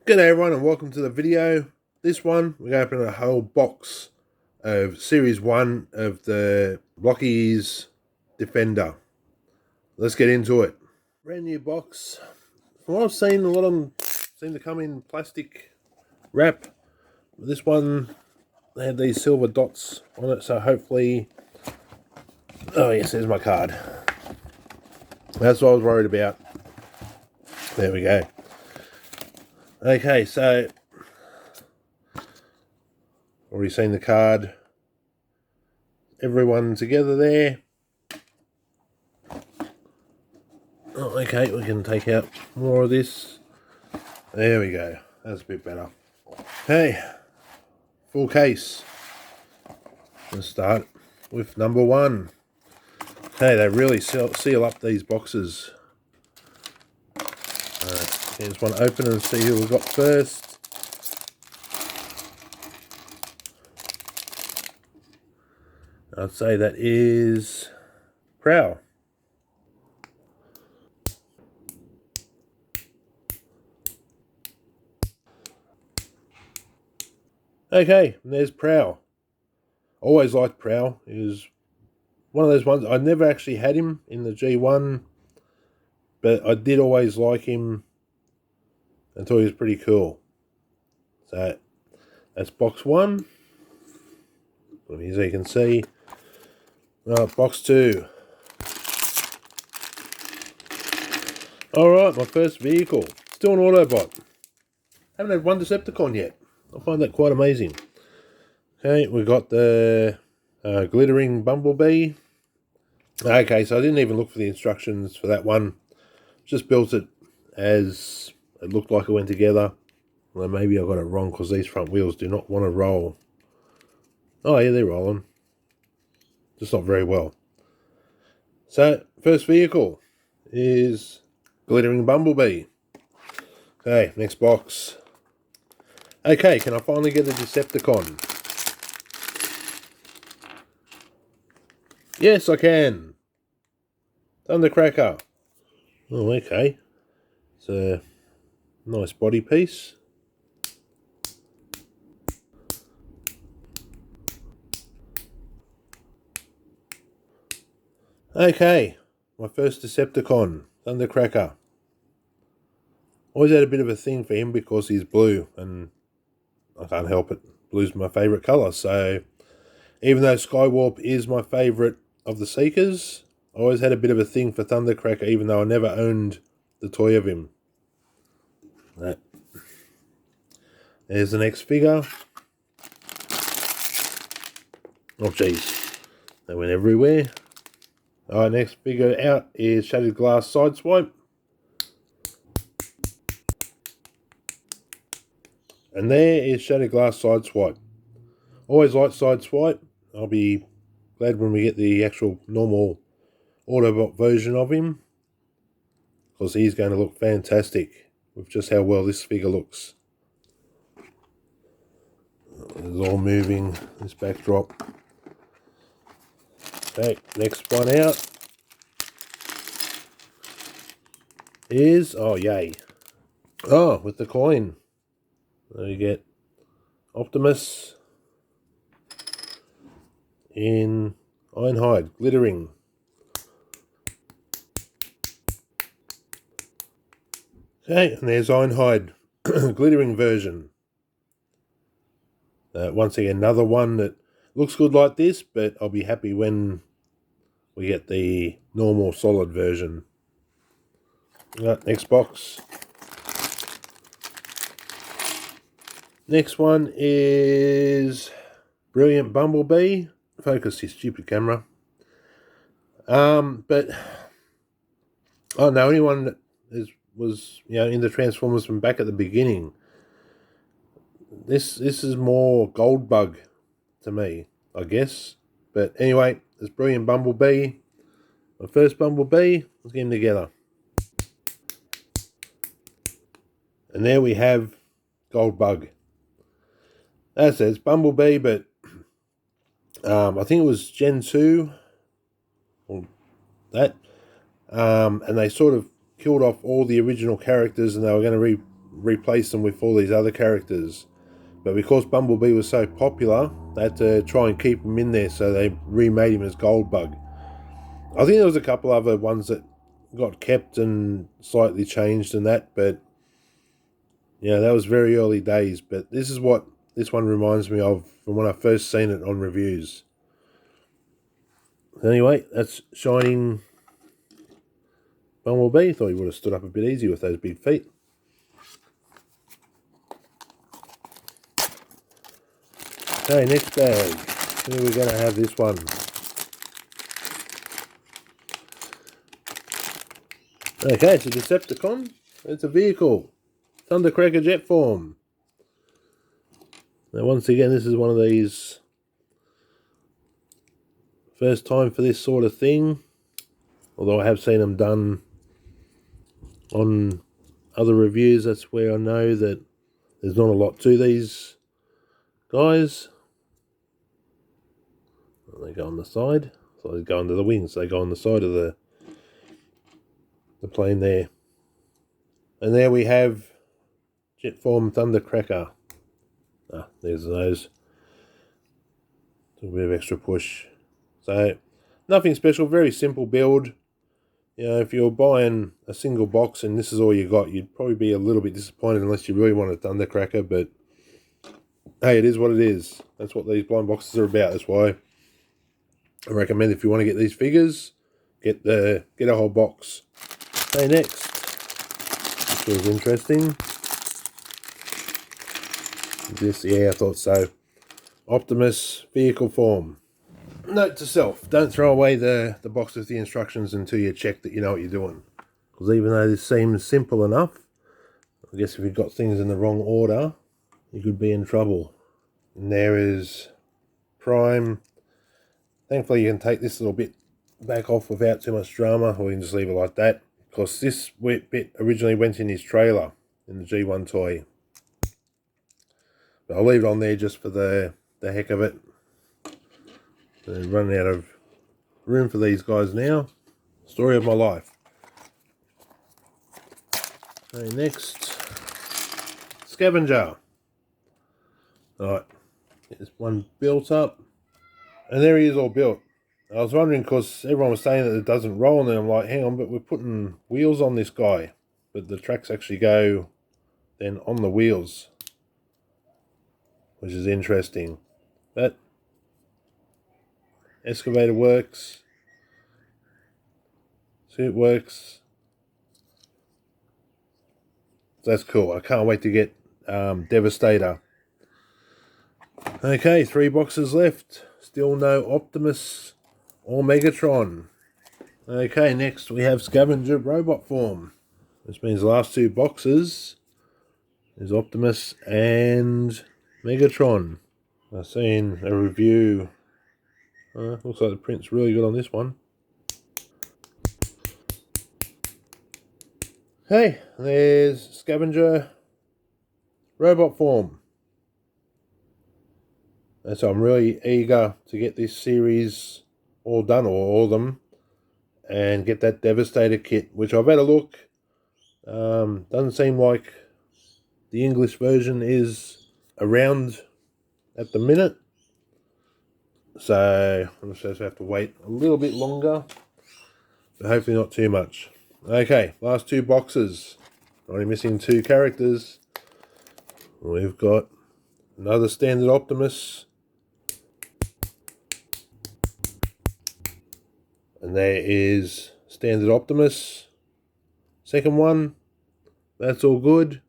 G'day everyone and welcome to the video. This one, we're going to open a whole box of Series 1 of the Blokees Defender. Let's get into it. Brand new box. From what I've seen, a lot of them seem to come in plastic wrap. This one, they had these silver dots on it, so hopefully... Oh yes, there's my card. That's what I was worried about. There we go. Okay, so already seen the card. Everyone together there. Oh, okay, we can take out more of this. There we go. That's a bit better. Okay, full case. Let's start with number one. Okay, they really seal up these boxes. I just want to open and see who we've got first. I'd say that is Prow. Okay, and there's Prow. Always liked Prow. He was one of those ones. I never actually had him in the G1, but I did always like him and thought he was pretty cool. So that's box one. As you can see. Box two. Alright, my first vehicle. Still an Autobot. Haven't had one Decepticon yet. I find that quite amazing. Okay, we've got the glittering Bumblebee. Okay, so I didn't even look for the instructions for that one. Just built it as it looked like it went together. Well, maybe I got it wrong because these front wheels do not want to roll. Oh yeah, they're rolling. Just not very well. So, first vehicle is glittering Bumblebee. Okay, next box. Okay, can I finally get a Decepticon? Yes, I can. Thundercracker. Oh, okay. It's a nice body piece. Okay, my first Decepticon, Thundercracker. Always had a bit of a thing for him because he's blue, and I can't help it. Blue's my favourite colour, so even though Skywarp is my favourite of the Seekers, I always had a bit of a thing for Thundercracker, even though I never owned the toy of him. There's the next figure. Oh, jeez. They went everywhere. Alright, next figure out is Shattered Glass Sideswipe. And there is Shattered Glass Sideswipe. Always liked Sideswipe. I'll be glad when we get the actual normal Autobot version of him, because he's going to look fantastic with just how well this figure looks. It's all moving, this backdrop. Okay, next one out is, oh yay. Oh, with the coin. There you get Optimus in Ironhide, glittering. Okay, and there's Ironhide, glittering version. Once again, another one that looks good like this, but I'll be happy when we get the normal solid version. Next box. Next one is Brilliant Bumblebee. Focus your stupid camera. But I don't know anyone that was in the Transformers from back at the beginning. This is more Goldbug to me, I guess. But anyway, it's Brilliant Bumblebee. My first Bumblebee. Let's get them together. And there we have Goldbug. As says Bumblebee, but I think it was Gen 2 or that. And they sort of killed off all the original characters, and they were going to replace them with all these other characters. But because Bumblebee was so popular, they had to try and keep him in there, so they remade him as Goldbug. I think there was a couple other ones that got kept and slightly changed and that, but yeah, that was very early days. But this is what this one reminds me of from when I first seen it on reviews. Anyway, that's Shining Bumblebee. Thought he would have stood up a bit easy with those big feet. Okay, next bag. Where are we going to have this one? Okay, it's a Decepticon. It's a vehicle. Thundercracker jet form. Now, once again, this is one of these first time for this sort of thing. Although I have seen them done on other reviews, that's where I know that there's not a lot to these guys. They go on the side, so they go under the wings. They go on the side of the plane there. And there we have jet form Thundercracker. There's those. A bit of extra push. So nothing special, very simple build. You know, if you're buying a single box and this is all you got, you'd probably be a little bit disappointed unless you really want a Thundercracker, but hey, it is what it is. That's what these blind boxes are about. That's why I recommend if you want to get these figures, get a whole box. Okay, next, which was interesting. This, yeah, I thought so. Optimus vehicle form. Note to self, don't throw away the box with the instructions until you check that you know what you're doing. Because even though this seems simple enough, I guess if you've got things in the wrong order, you could be in trouble. And there is Prime. Thankfully you can take this little bit back off without too much drama, or you can just leave it like that. Because this bit originally went in his trailer, in the G1 toy. But I'll leave it on there just for the heck of it. Running out of room for these guys now. Story of my life. Okay, next, Scavenger. Alright, get this one built up. And there he is all built. I was wondering, because everyone was saying that it doesn't roll, and then I'm like, hang on, but we're putting wheels on this guy. But the tracks actually go then on the wheels, which is interesting. But excavator works, suit works. So that's cool. I can't wait to get Devastator. Okay, 3 boxes left. Still no Optimus or Megatron. Okay, next we have Scavenger robot form. This means the last 2 boxes is Optimus and Megatron. I've seen a review. Looks like the print's really good on this one. Hey, there's Scavenger robot form. And so I'm really eager to get this series all done, or all of them, and get that Devastator kit, which I've had a look. Doesn't seem like the English version is around at the minute. So I'm just going to have to wait a little bit longer, but hopefully not too much. Okay, last 2 boxes. Only missing 2 characters. We've got another standard Optimus. And there is standard Optimus. Second one. That's all good.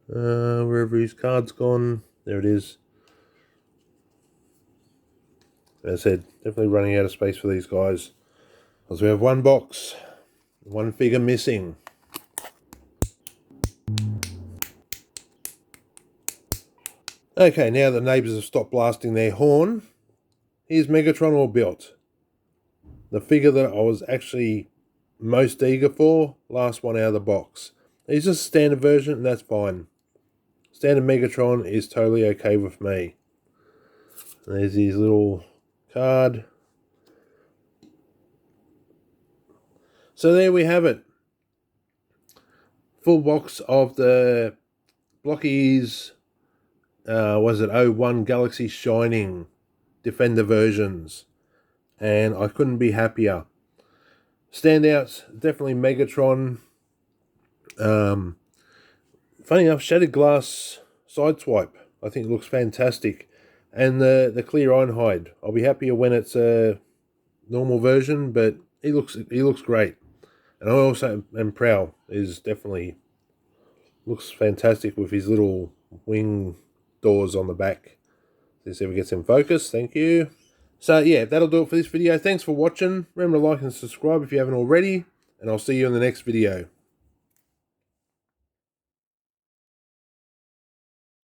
Wherever his card's gone. There it is. As I said, definitely running out of space for these guys. Because we have 1 box. 1 figure missing. Okay, now the neighbours have stopped blasting their horn. Here's Megatron all built. The figure that I was actually most eager for, last one out of the box. He's just a standard version, and that's fine. Standard Megatron is totally okay with me. There's his little card. So there we have it. full box of the Blokees, was it 01 Galaxy Shining Defender versions, and I couldn't be happier. Standouts, definitely Megatron. Funny enough, Shattered Glass Sideswipe, I think it looks fantastic. And the clear Ironhide, I'll be happier when it's a normal version, but he looks great. And I also, and Prow is definitely looks fantastic with his little wing doors on the back. Let's see if we get some focus. Thank you. So yeah, that'll do it for this video. Thanks for watching. Remember to like and subscribe if you haven't already, and I'll see you in the next video.